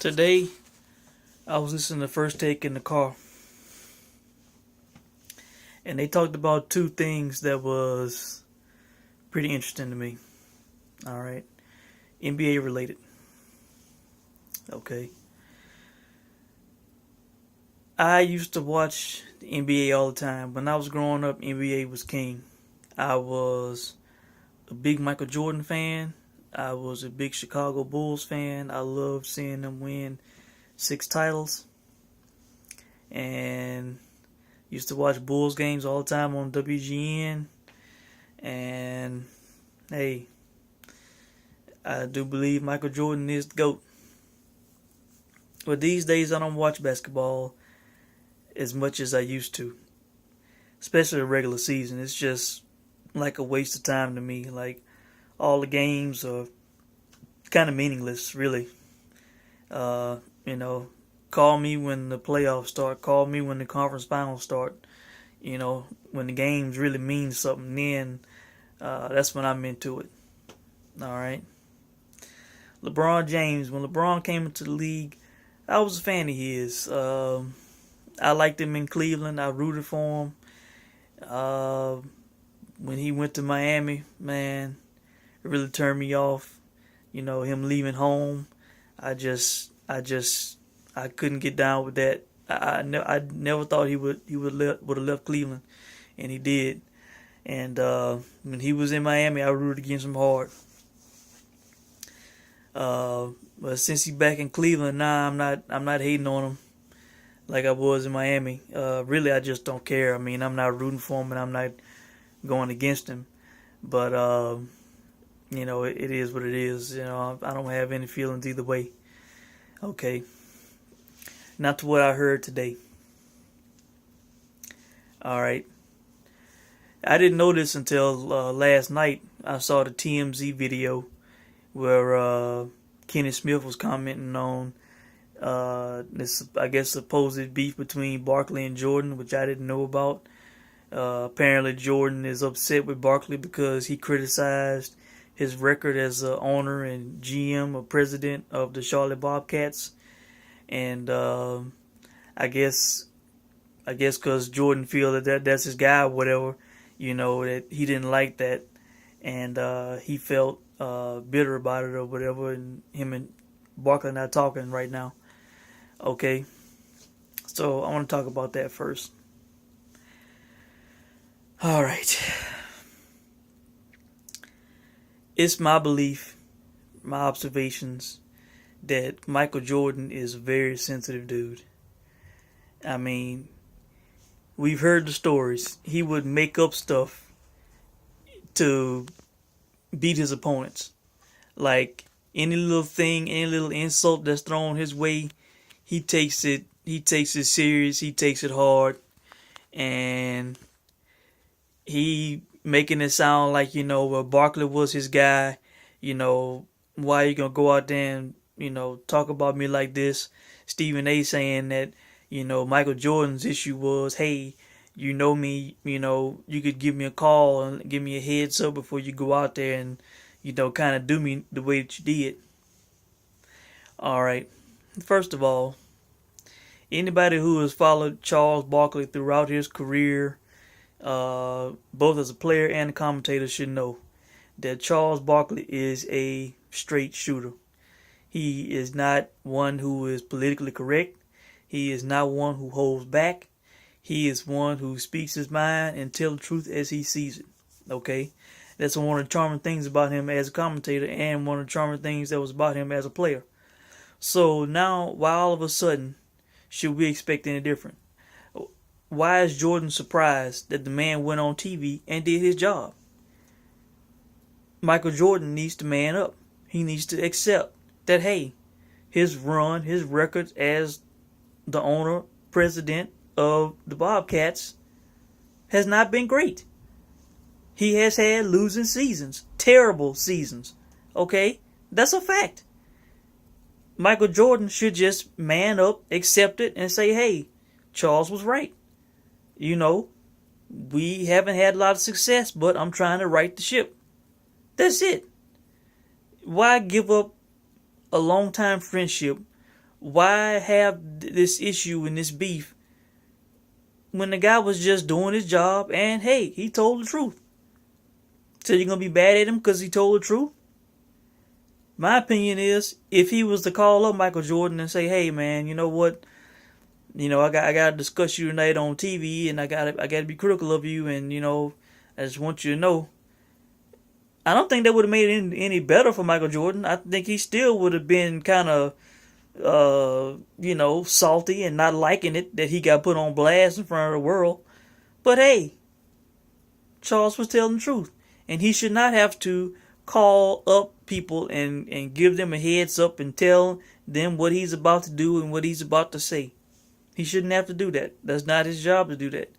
Today, I was listening to First Take in the car, and they talked about two things that was pretty interesting to me. All right, NBA related. Okay, I used to watch the NBA all the time. When I was growing up, NBA was king. I was a big Michael Jordan fan. I was a big Chicago Bulls fan. I loved seeing them win 6 titles. And used to watch Bulls games all the time on WGN. And hey, I do believe Michael Jordan is the GOAT. But these days I don't watch basketball as much as I used to. Especially the regular season. It's just like a waste of time to me. Like, all the games are kind of meaningless, really. Call me when the playoffs start. Call me when the conference finals start. When the games really mean something, then that's when I'm into it. All right. LeBron James. When LeBron came into the league, I was a fan of his. I liked him in Cleveland. I rooted for him. When he went to Miami, man, it really turned me off. Him leaving home. I couldn't get down with that. I never thought he would have left Cleveland, and he did. And when he was in Miami, I rooted against him hard. But since he's back in Cleveland, I'm not hating on him like I was in Miami. Really, I just don't care. I mean, I'm not rooting for him, and I'm not going against him. But it is what it is. I don't have any feelings either way. Okay. Not to what I heard today. All right. I didn't know this until last night. I saw the TMZ video where Kenny Smith was commenting on this, I guess, supposed beef between Barkley and Jordan, which I didn't know about. Apparently, Jordan is upset with Barkley because he criticized his record as a owner and GM or president of the Charlotte Bobcats, and I guess because Jordan feels that's his guy or whatever, that he didn't like that, and he felt bitter about it or whatever, and him and Barkley are not talking right now. Okay, so I want to talk about that first. All right. It's my belief, my observations, that Michael Jordan is a very sensitive dude. I mean, we've heard the stories. He would make up stuff to beat his opponents. Like, any little thing, any little insult that's thrown his way, he takes it serious, he takes it hard, and he making it sound like, Barkley was his guy. Why are you going to go out there and, talk about me like this? Stephen A. saying that, Michael Jordan's issue was, hey, you know me, you could give me a call and give me a heads up before you go out there and, kind of do me the way that you did. All right. First of all, anybody who has followed Charles Barkley throughout his career, both as a player and a commentator, should know that Charles Barkley is a straight shooter. He is not one who is politically correct. He is not one who holds back. He is one who speaks his mind and tells the truth as he sees it. Okay? That's one of the charming things about him as a commentator, and one of the charming things that was about him as a player. So now, why all of a sudden should we expect any different? Why is Jordan surprised that the man went on TV and did his job? Michael Jordan needs to man up. He needs to accept that, hey, his records as the owner, president of the Bobcats has not been great. He has had losing seasons, terrible seasons. Okay? That's a fact. Michael Jordan should just man up, accept it, and say, hey, Charles was right. We haven't had a lot of success, but I'm trying to right the ship. That's it. Why give up a long-time friendship Why have this issue and this beef when the guy was just doing his job and hey, he told the truth? So you're going to be bad at him because he told the truth? My opinion is, if he was to call up Michael Jordan and say, hey man, you know what? I got to discuss you tonight on TV, and I got to be critical of you, and I just want you to know. I don't think that would have made it any better for Michael Jordan. I think he still would have been kind of, salty and not liking it that he got put on blast in front of the world. But hey, Charles was telling the truth, and he should not have to call up people and give them a heads up and tell them what he's about to do and what he's about to say. He shouldn't have to do that. That's not his job to do that.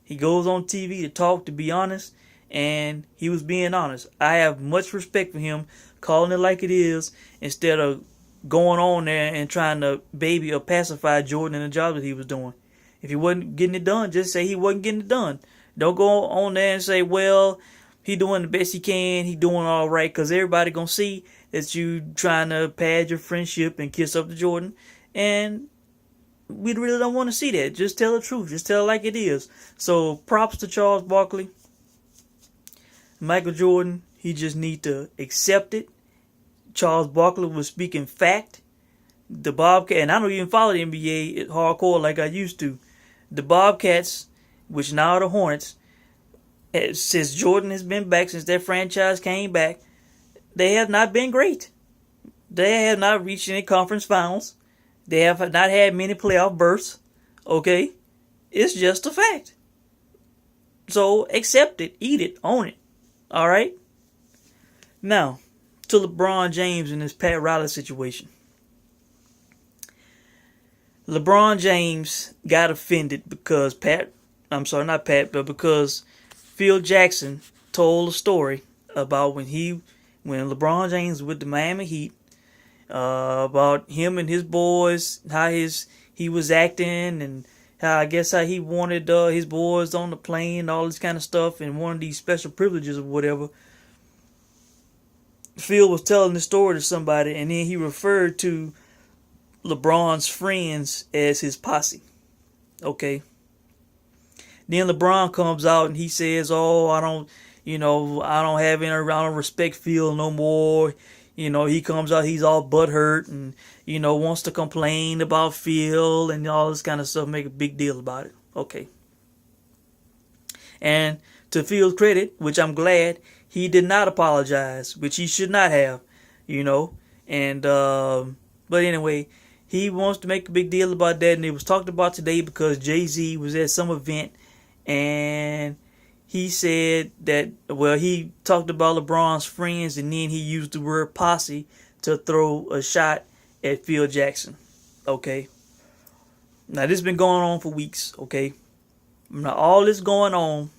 He goes on TV to talk, to be honest, and he was being honest. I have much respect for him calling it like it is instead of going on there and trying to baby or pacify Jordan in the job that he was doing. If he wasn't getting it done, just say he wasn't getting it done. Don't go on there and say, well, he doing the best he can, he doing all right, because everybody going to see that you trying to pad your friendship and kiss up to Jordan, and we really don't want to see that. Just tell the truth. Just tell it like it is. So props to Charles Barkley. Michael Jordan, he just need to accept it. Charles Barkley was speaking fact. The Bobcat, and I don't even follow the NBA hardcore like I used to. The Bobcats, which now are the Hornets, since Jordan has been back, since that franchise came back, they have not been great. They have not reached any conference finals. They have not had many playoff berths. Okay? It's just a fact. So accept it, eat it, own it. Alright? Now, to LeBron James and this Pat Riley situation. LeBron James got offended because because Phil Jackson told a story about when LeBron James was with the Miami Heat, about him and his boys, how he was acting, and how he wanted his boys on the plane, all this kind of stuff, and one of these special privileges or whatever. Phil was telling the story to somebody, and then he referred to LeBron's friends as his posse. Okay. Then LeBron comes out and he says, "Oh, I don't respect Phil no more." He comes out, he's all butthurt and, wants to complain about Phil and all this kind of stuff, make a big deal about it. Okay. And to Phil's credit, which I'm glad, he did not apologize, which he should not have, And, but anyway, he wants to make a big deal about that, and it was talked about today because Jay-Z was at some event, and he said that, he talked about LeBron's friends, and then he used the word posse to throw a shot at Phil Jackson. Okay. Now, this has been going on for weeks. Okay. Now, all this going on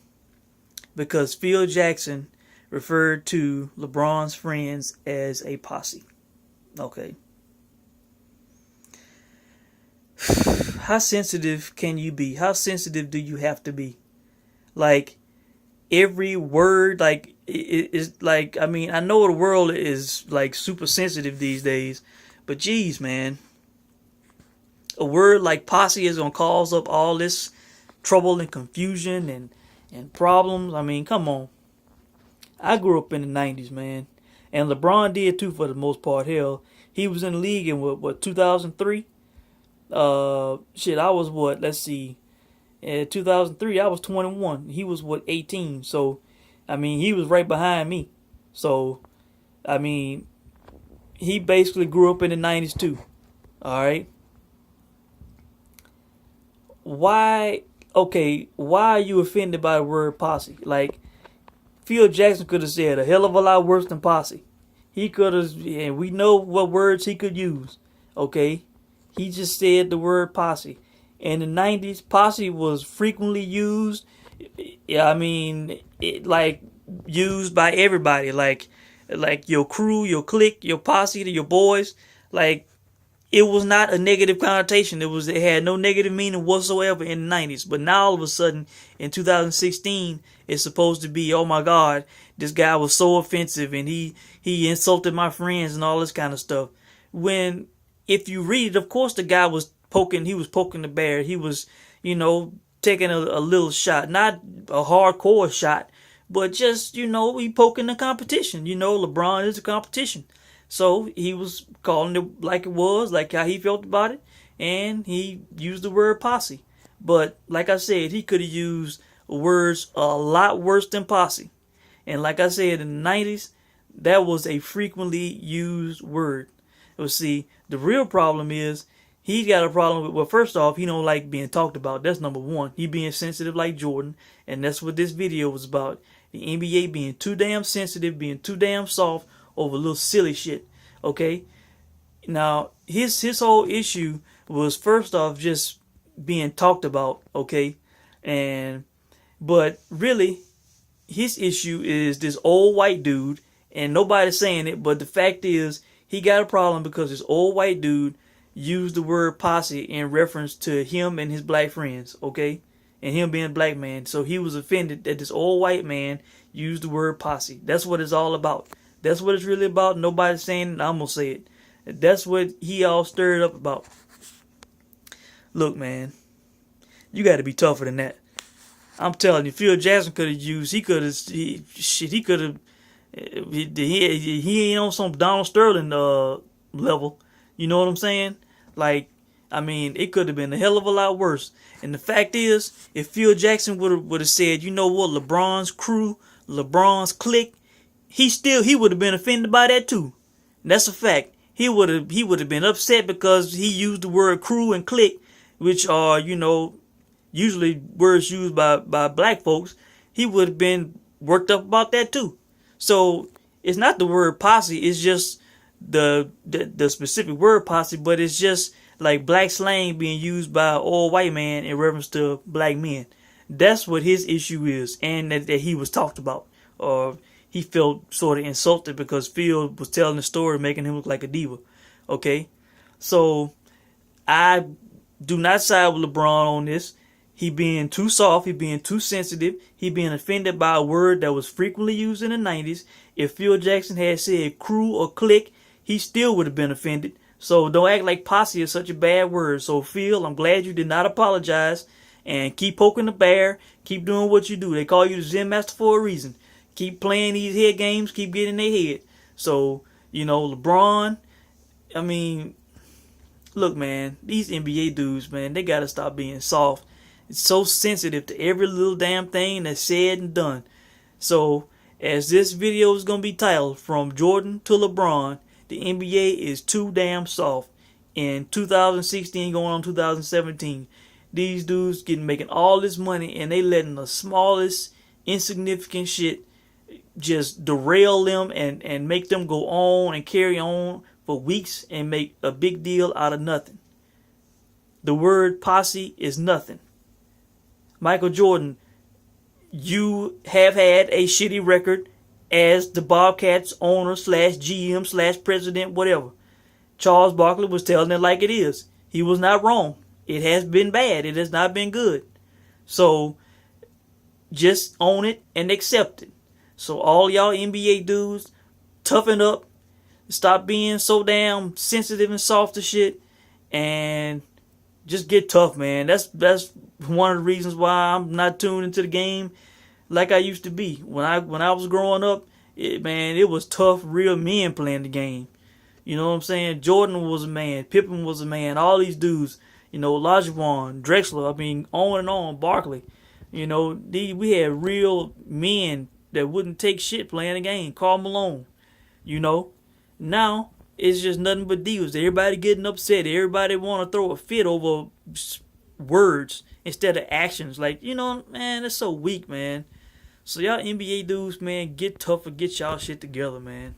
because Phil Jackson referred to LeBron's friends as a posse. Okay. How sensitive can you be? How sensitive do you have to be? Like, every word, like, it's like, I mean, I know the world is like super sensitive these days, but geez, man, a word like posse is gonna cause up all this trouble and confusion and problems. I mean, come on. I grew up in the 90s, man, and LeBron did too for the most part. Hell, he was in the league in what 2003. I was what? Let's see. In 2003, I was 21. He was, 18? So, I mean, he was right behind me. So, I mean, he basically grew up in the 90s too. All right. Why are you offended by the word posse? Like, Phil Jackson could have said a hell of a lot worse than posse. He could have, and we know what words he could use. Okay. He just said the word posse. In the 90s, posse was frequently used. I mean, used by everybody. Like your crew, your clique, your posse, your boys. Like, it was not a negative connotation. It had no negative meaning whatsoever in the 90s. But now all of a sudden, in 2016, it's supposed to be, oh my God, this guy was so offensive and he insulted my friends and all this kind of stuff. When if you read it, of course the guy was poking. He was poking the bear. He was, you know, taking a little shot, not a hardcore shot, but just, you know, he poking the competition. You know, LeBron is a competition. So he was calling it like it was, like how he felt about it, and he used the word posse. But like I said, he could have used words a lot worse than posse. And like I said, in the 90s, that was a frequently used word. Well, see, the real problem is he's got a problem with, well, first off, he don't like being talked about. That's number one. He being sensitive like Jordan, and that's what this video was about. The NBA being too damn sensitive, being too damn soft over little silly shit. Okay? Now, his whole issue was first off just being talked about, okay? But really, his issue is this old white dude, and nobody's saying it, but the fact is he got a problem because this old white dude used the word posse in reference to him and his black friends, okay? And him being a black man. So he was offended that this old white man used the word posse. That's what it's all about. That's what it's really about. Nobody's saying it, I'm going to say it. That's what he all stirred up about. Look, man, you got to be tougher than that. I'm telling you, Phil Jackson could have used, he could have, he ain't on some Donald Sterling level. You know what I'm saying? Like, I mean, it could have been a hell of a lot worse. And the fact is, if Phil Jackson would have said, you know what, LeBron's crew, LeBron's clique, he would have been offended by that too. That's a fact. He would have been upset because he used the word crew and clique, which are, you know, usually words used by black folks. He would have been worked up about that too. So it's not the word posse, it's just the specific word posse, but it's just like black slang being used by an old white man in reference to black men. That's what his issue is, and that he was talked about. Or he felt sort of insulted because Phil was telling the story, making him look like a diva. Okay? So I do not side with LeBron on this. He being too soft, he being too sensitive, he being offended by a word that was frequently used in the 90s. If Phil Jackson had said crew or clique, he still would have been offended. So don't act like posse is such a bad word. So Phil, I'm glad you did not apologize, and keep poking the bear, keep doing what you do. They call you the Zen Master for a reason. Keep playing these head games, keep getting in their head. So, you know, LeBron, I mean, look, man, these NBA dudes, man, they gotta stop being soft. It's so sensitive to every little damn thing that's said and done. So, as this video is going to be titled, From Jordan to LeBron, the NBA is too damn soft. In 2016 going on 2017, these dudes making all this money and they letting the smallest insignificant shit just derail them and make them go on and carry on for weeks and make a big deal out of nothing. The word posse is nothing. Michael Jordan, you have had a shitty record as the Bobcats owner / GM / president, whatever. Charles Barkley was telling it like it is. He was not wrong. It has been bad. It has not been good. So just own it and accept it. So all y'all NBA dudes, toughen up. Stop being so damn sensitive and soft to shit. And just get tough, man. That's one of the reasons why I'm not tuned into the game like I used to be. When I was growing up, it was tough, real men playing the game. You know what I'm saying? Jordan was a man. Pippen was a man. All these dudes, you know, Olajuwon, Drexler, I mean, on and on, Barkley. You know, we had real men that wouldn't take shit playing the game. Karl Malone, you know. Now, it's just nothing but deals. Everybody getting upset. Everybody want to throw a fit over words instead of actions. Like, you know, man, that's so weak, man. So y'all NBA dudes, man, get tougher. Get y'all shit together, man.